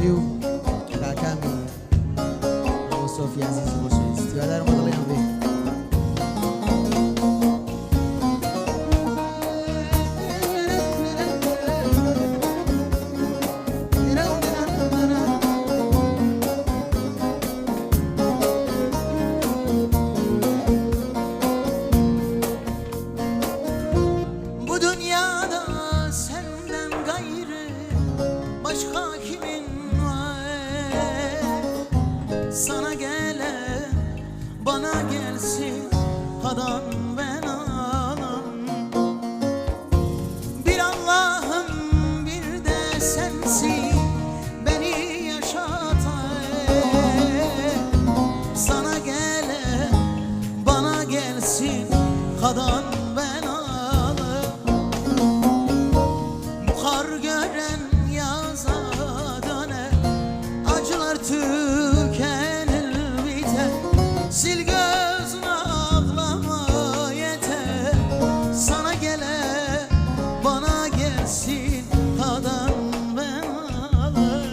صوفي وكاكامي أبو صوفي عزيز أبو سويس تقدر مضلين به Sana gelen bana gelsin kadan ben alam. Bir Allah'ım bir de sensin beni yaşatan. Sana gelen bana gelsin kadan ben alam. Bu kar gören yaza döner, acılar tükenir biter. Sil gözünü ağlama yeter. Sana gele bana gelsin kadan ben alır.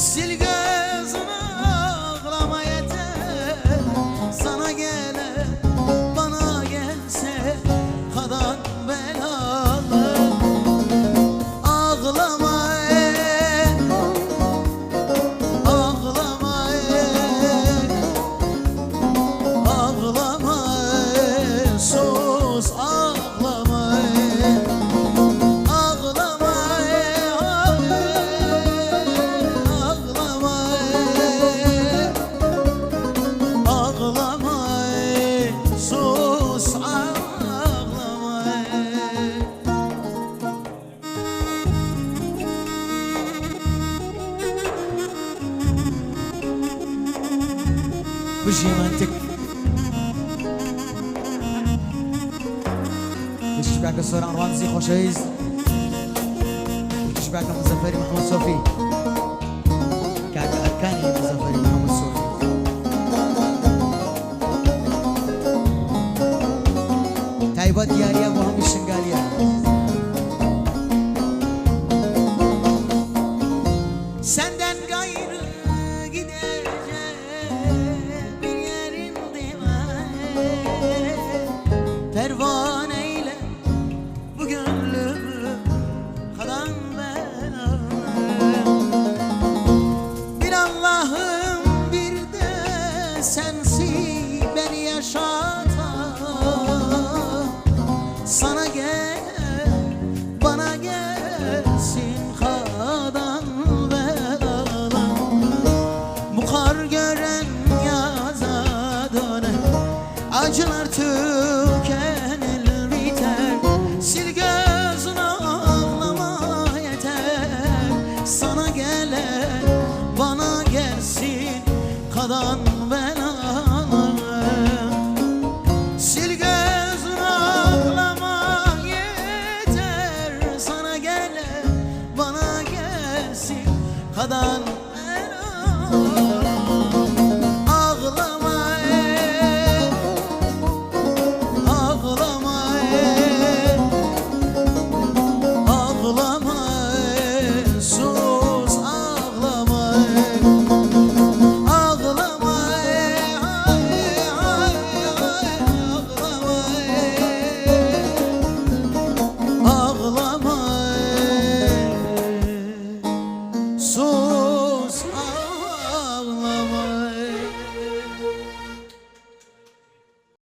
Sil gözünü ağlama yeter. Sana gele bana gelse kadan ben alır. Ağlama بجي منطق تشبعك الصورة رمزي خوشايز تشبعك مزفري محمد صوفي كاكا أركاني مزفري محمد صوفي تايبات دياريا وهم الشنغاليا senden gayrı gideceğim bir yerin deme. Pervaneyle bu gönlümü kalan ben alırım. Bir Allah'ım bir de sensin beni yaşatan. Sana gel bana gelsin kadan ben alam. Bu kar gören yaza döner, acılar tüm